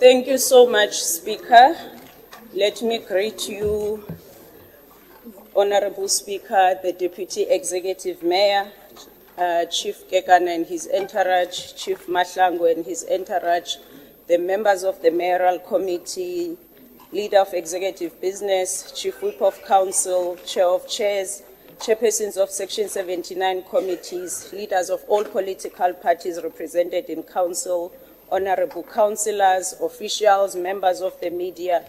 Thank you so much, Speaker. Let me greet you, Honorable Speaker, the Deputy Executive Mayor, Chief Kekana and his entourage, Chief Mahlangu and his entourage, the members of the Mayoral Committee, Leader of Executive Business, Chief Whip of Council, Chair of Chairs, Chairpersons of Section 79 committees, leaders of all political parties represented in Council, honorable councillors, officials, members of the media,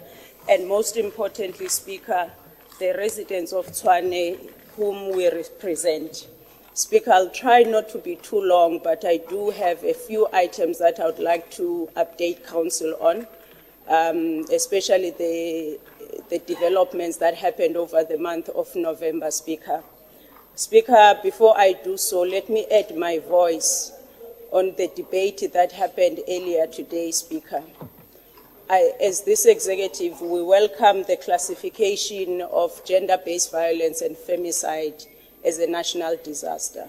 and most importantly, Speaker, the residents of Tshwane whom we represent. Speaker, I'll try not to be too long, but I do have a few items that I would like to update Council on, especially the developments that happened over the month of November, Speaker. Speaker, before I do so, let me add my voice on the debate that happened earlier today, Speaker. As this executive, we welcome the classification of gender-based violence and femicide as a national disaster.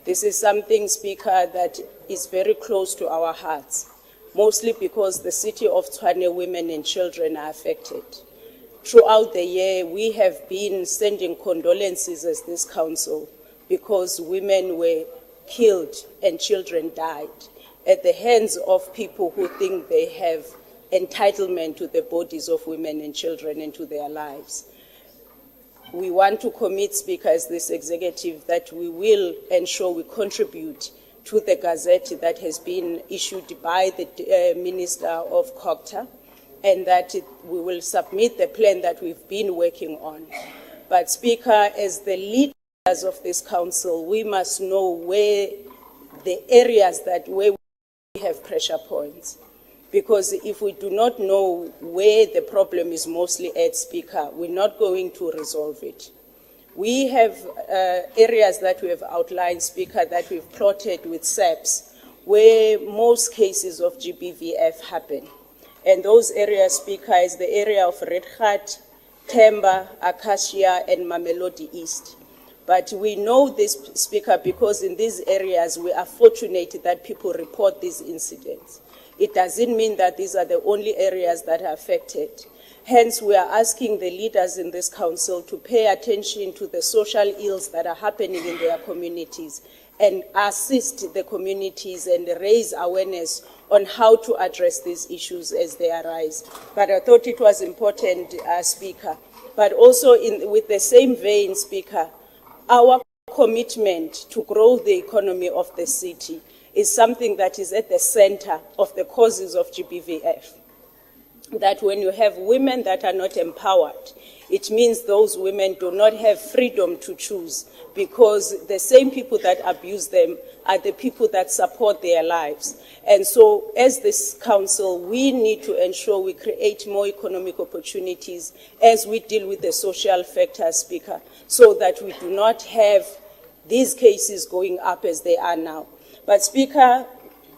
This is something, Speaker, that is very close to our hearts, mostly because the city of Tshwane women and children are affected. Throughout the year, we have been sending condolences as this council because women were killed and children died at the hands of people who think they have entitlement to the bodies of women and children and to their lives. We want to commit, Speaker, as this executive, that we will ensure we contribute to the gazette that has been issued by the Minister of COGTA, and that we will submit the plan that we've been working on. But, Speaker, as the leaders of this council, we must know where the areas where we have pressure points. Because if we do not know where the problem is mostly at, Speaker, we're not going to resolve it. We have areas that we have outlined, Speaker, that we've plotted with SAPs, where most cases of GBVF happen. And those areas, Speaker, is the area of Redgat, Temba, Acacia, and Mamelodi East. But we know this, Speaker, because in these areas we are fortunate that people report these incidents. It doesn't mean that these are the only areas that are affected. Hence, we are asking the leaders in this council to pay attention to the social ills that are happening in their communities and assist the communities and raise awareness on how to address these issues as they arise. But I thought it was important, Speaker. But also with the same vein, Speaker, our commitment to grow the economy of the city is something that is at the center of the causes of GBVF. That when you have women that are not empowered, it means those women do not have freedom to choose, because the same people that abuse them are the people that support their lives. And so as this council, we need to ensure we create more economic opportunities as we deal with the social factors, Speaker, so that we do not have these cases going up as they are now. But Speaker,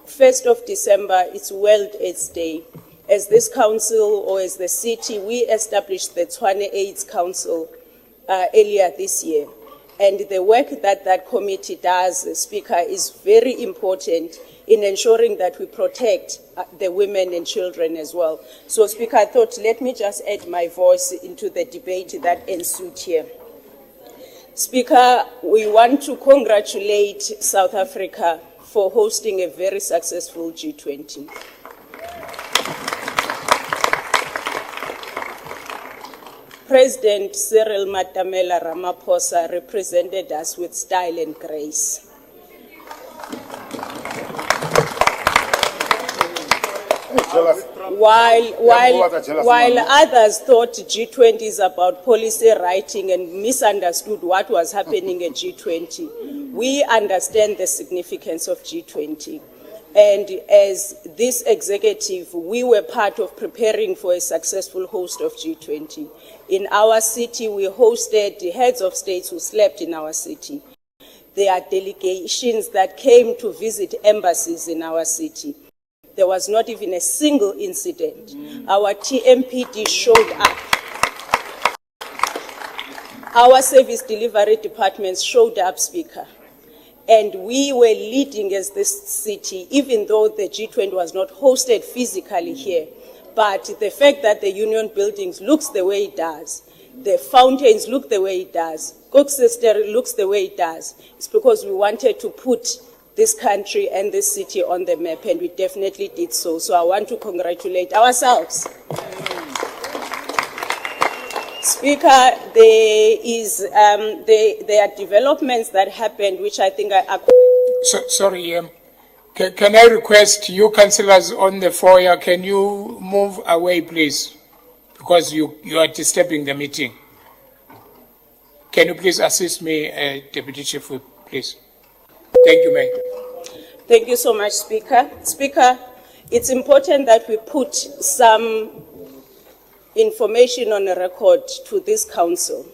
1st of December, it's World AIDS Day. As this council or as the city, we established the Tshwane AIDS Council earlier this year. And the work that that committee does, Speaker, is very important in ensuring that we protect the women and children as well. So, Speaker, I thought, let me just add my voice into the debate that ensued here. Speaker, we want to congratulate South Africa for hosting a very successful G20. President Cyril Matamela Ramaphosa represented us with style and grace. While others thought G20 is about policy writing and misunderstood what was happening at G20, we understand the significance of G20. And as this executive, we were part of preparing for a successful host of G20. In our city, we hosted the heads of states who slept in our city. There are delegations that came to visit embassies in our city. There was not even a single incident. Our TMPD showed up. Our service delivery departments showed up, Speaker. And we were leading as this city, even though the G20 was not hosted physically here. But the fact that the Union buildings looks the way it does, the fountains look the way it does, Koksester looks the way it does, it's because we wanted to put this country and this city on the map, and we definitely did so. So I want to congratulate ourselves. Speaker, there are developments that happened which I think are... Sorry, can I request you councillors on the foyer, can you move away, please? Because you are disturbing the meeting. Can you please assist me, Deputy Chief Whip, please? Thank you, Mayor. Thank you so much, Speaker. Speaker, it's important that we put some information on the record to this council,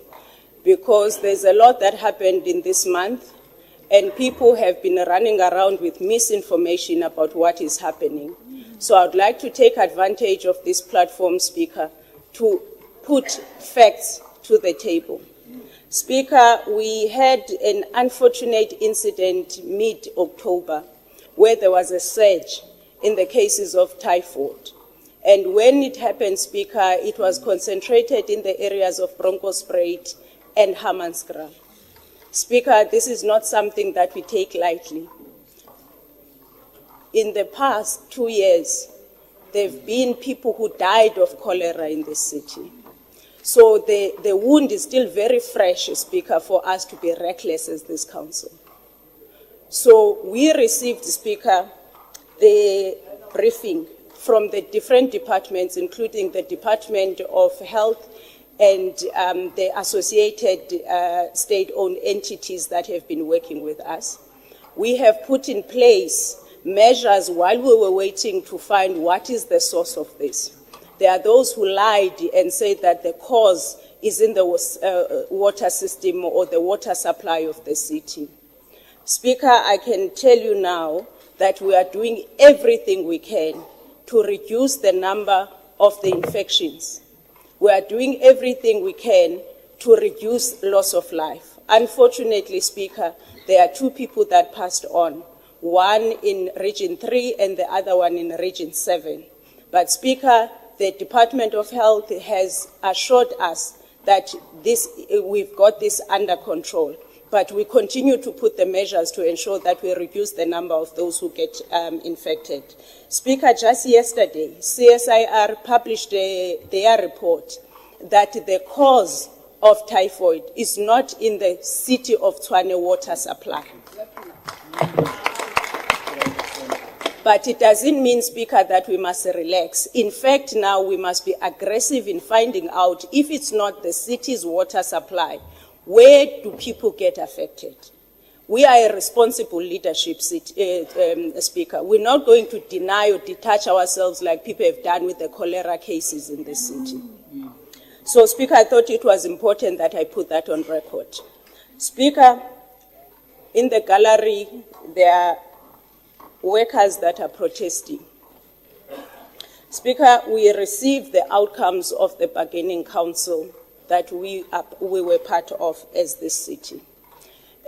because there's a lot that happened in this month, and people have been running around with misinformation about what is happening. So I'd like to take advantage of this platform, Speaker, to put facts to the table. Speaker, we had an unfortunate incident mid-October where there was a surge in the cases of typhoid. And when it happened, Speaker, it was concentrated in the areas of Bronkhorstspruit and Hammanskraal. Speaker, this is not something that we take lightly. In the past 2 years, there have been people who died of cholera in this city. So the wound is still very fresh, Speaker, for us to be reckless as this council. So we received, Speaker, the briefing from the different departments, including the Department of Health and the associated state-owned entities that have been working with us. We have put in place measures while we were waiting to find what is the source of this. There are those who lied and said that the cause is in the water system or the water supply of the city. Speaker, I can tell you now that we are doing everything we can to reduce the number of the infections. We are doing everything we can to reduce loss of life. Unfortunately, Speaker, there are 2 people that passed on, one in Region 3 and the other one in Region 7. But Speaker, the Department of Health has assured us that we've got this under control. But we continue to put the measures to ensure that we reduce the number of those who get infected. Speaker, just yesterday, CSIR published their report that the cause of typhoid is not in the city of Tshwane water supply. But it doesn't mean, Speaker, that we must relax. In fact, now we must be aggressive in finding out if it's not the city's water supply, where do people get affected? We are a responsible leadership, Speaker. We're not going to deny or detach ourselves like people have done with the cholera cases in the city. So, Speaker, I thought it was important that I put that on record. Speaker, in the gallery, there are workers that are protesting. Speaker, we received the outcomes of the bargaining council that we were part of as this city.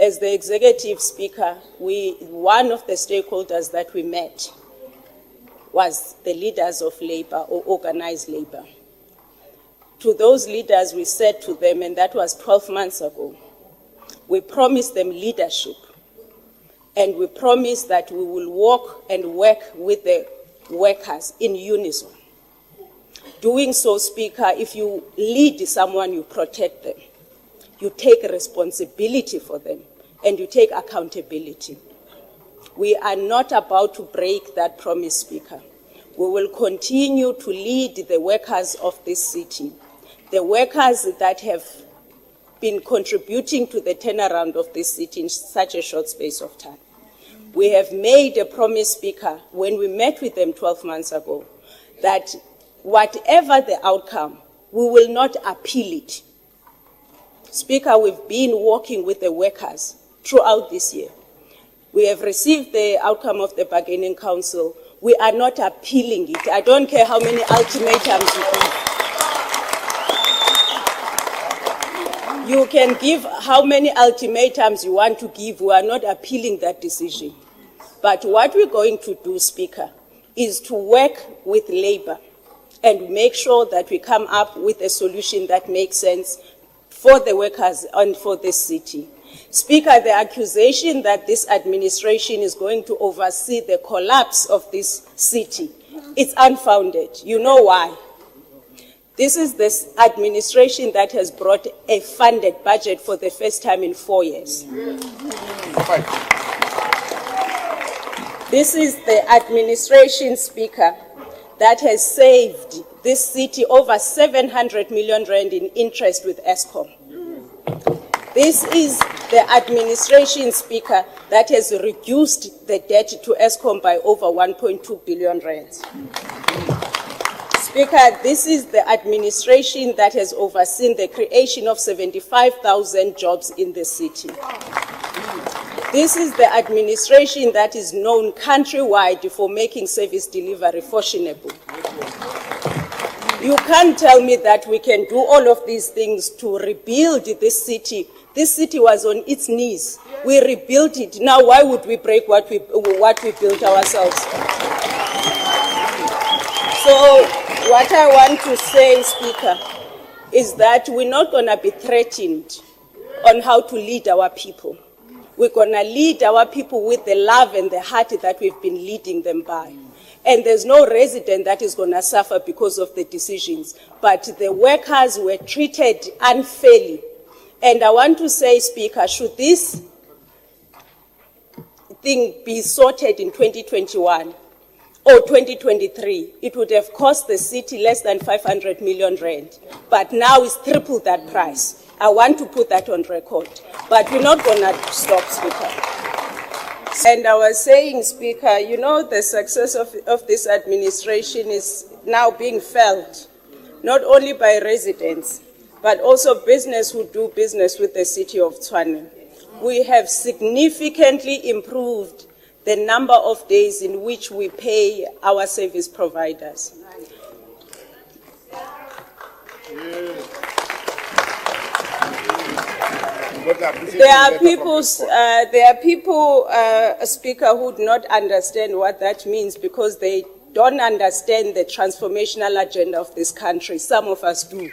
As the executive, Speaker, one of the stakeholders that we met was the leaders of labor or organized labor. To those leaders, we said to them, and that was 12 months ago, we promised them leadership, and we promised that we will walk and work with the workers in unison. Doing so, Speaker, if you lead someone, you protect them. You take responsibility for them, and you take accountability. We are not about to break that promise, Speaker. We will continue to lead the workers of this city, the workers that have been contributing to the turnaround of this city in such a short space of time. We have made a promise, Speaker, when we met with them 12 months ago, that whatever the outcome, we will not appeal it. Speaker, we've been working with the workers throughout this year. We have received the outcome of the bargaining council. We are not appealing it. I don't care how many ultimatums you give. You can give how many ultimatums you want to give. We are not appealing that decision. But what we're going to do, Speaker, is to work with Labour and make sure that we come up with a solution that makes sense for the workers and for this city. Speaker, the accusation that this administration is going to oversee the collapse of this city, it's unfounded. You know why? This is this administration that has brought a funded budget for the first time in 4 years. This is the administration, Speaker, that has saved this city over 700 million rand in interest with Eskom. This is the administration, Speaker, that has reduced the debt to Eskom by over 1.2 billion rand. Speaker, this is the administration that has overseen the creation of 75,000 jobs in the city. This is the administration that is known countrywide for making service delivery fashionable. You can't tell me that we can do all of these things to rebuild this city. This city was on its knees. We rebuilt it. Now why would we break what we built ourselves? So what I want to say, Speaker, is that we're not going to be threatened on how to lead our people. We're going to lead our people with the love and the heart that we've been leading them by. And there's no resident that is going to suffer because of the decisions. But the workers were treated unfairly. And I want to say, Speaker, should this thing be sorted in 2021 or 2023, it would have cost the city less than 500 million rand. But now it's triple that price. I want to put that on record. But we're not going to stop, Speaker. And I was saying, Speaker, you know, the success of this administration is now being felt, not only by residents, but also business who do business with the city of Tshwane. We have significantly improved the number of days in which we pay our service providers. There are people, Speaker, who do not understand what that means because they don't understand the transformational agenda of this country. Some of us do.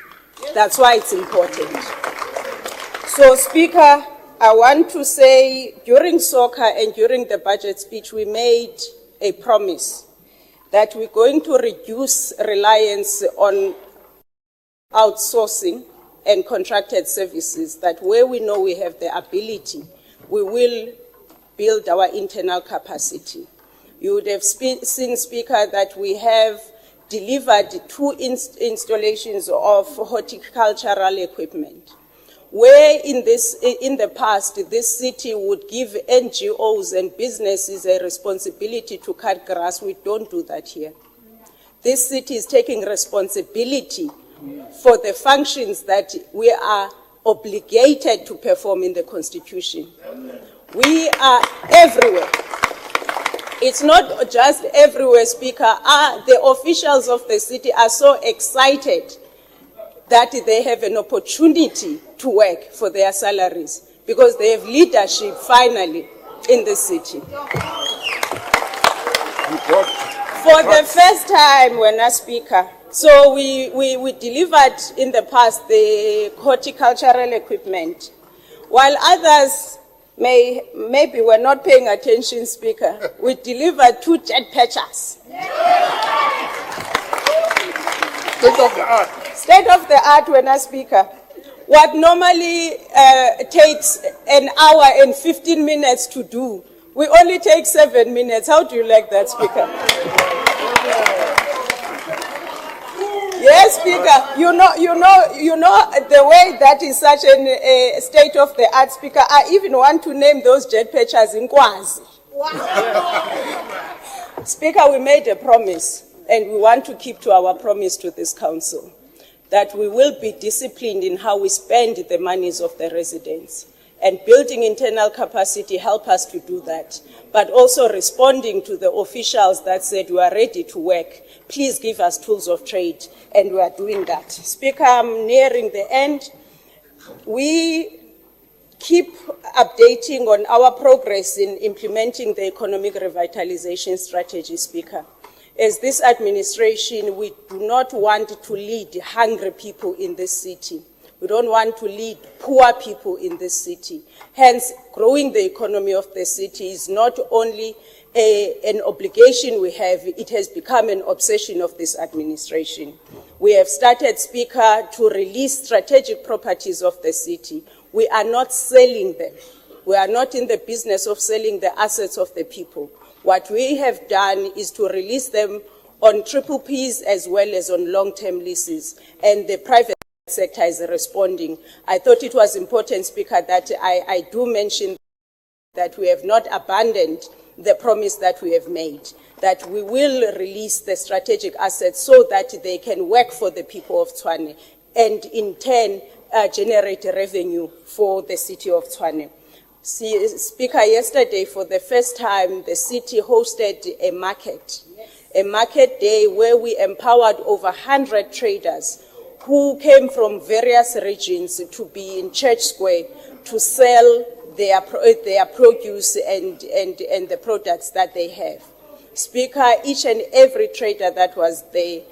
That's why it's important. So, Speaker, I want to say during soccer and during the budget speech, we made a promise that we're going to reduce reliance on outsourcing and contracted services, that where we know we have the ability, we will build our internal capacity. You would have seen, Speaker, that we have delivered 2 installations of horticultural equipment, where in the past, this city would give NGOs and businesses a responsibility to cut grass. We don't do that here. This city is taking responsibility for the functions that we are obligated to perform in the Constitution. We are everywhere. It's not just everywhere, Speaker. The officials of the city are so excited that they have an opportunity to work for their salaries because they have leadership finally in the city. For the first time, when a Speaker, so we delivered in the past the horticultural equipment, while others maybe were not paying attention, Speaker. We delivered 2 jet patchers. State of the art. State of the art, when a Speaker. What normally takes an hour and 15 minutes to do, we only take 7 minutes. How do you like that, Speaker? Yes, Speaker. You know the way that is such a state of the art, Speaker. I even want to name those jet patchers in Kwazi. Speaker, we made a promise, and we want to keep to our promise to this council, that we will be disciplined in how we spend the monies of the residents. And building internal capacity help us to do that. But also responding to the officials that said we are ready to work. Please give us tools of trade, and we are doing that. Speaker, I'm nearing the end. We keep updating on our progress in implementing the economic revitalization strategy, Speaker. As this administration, we do not want to lead hungry people in this city. We don't want to lead poor people in this city. Hence, growing the economy of the city is not only an obligation we have, it has become an obsession of this administration. We have started, Speaker, to release strategic properties of the city. We are not selling them. We are not in the business of selling the assets of the people. What we have done is to release them on triple Ps as well as on long-term leases, and the private sector is responding. I thought it was important, Speaker, that I do mention that we have not abandoned the promise that we have made, that we will release the strategic assets so that they can work for the people of Tshwane and in turn generate revenue for the city of Tshwane. Speaker, yesterday for the first time the city hosted a market day where we empowered over 100 traders who came from various regions to be in Church Square to sell their produce and the products that they have. Speaker, each and every trader that was there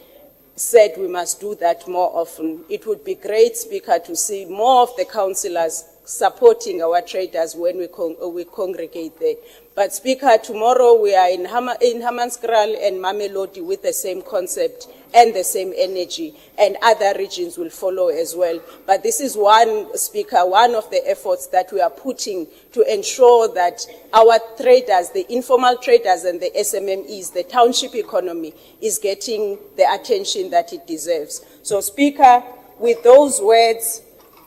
said we must do that more often. It would be great, Speaker, to see more of the councillors supporting our traders when we congregate there. But Speaker, tomorrow we are in Hammanskraal and Mamelodi with the same concept and the same energy, and other regions will follow as well. But this is one, Speaker, one of the efforts that we are putting to ensure that our traders, the informal traders and the SMMEs, the township economy is getting the attention that it deserves. So Speaker, with those words,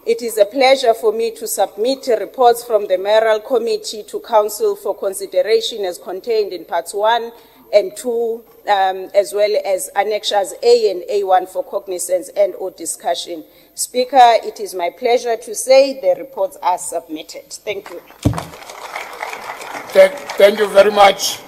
it is a pleasure for me to submit reports from the Mayoral Committee to Council for consideration as contained in Parts 1 and 2, as well as Annexures A and A1 for cognizance and or discussion. Speaker, it is my pleasure to say the reports are submitted. Thank you. Thank you very much.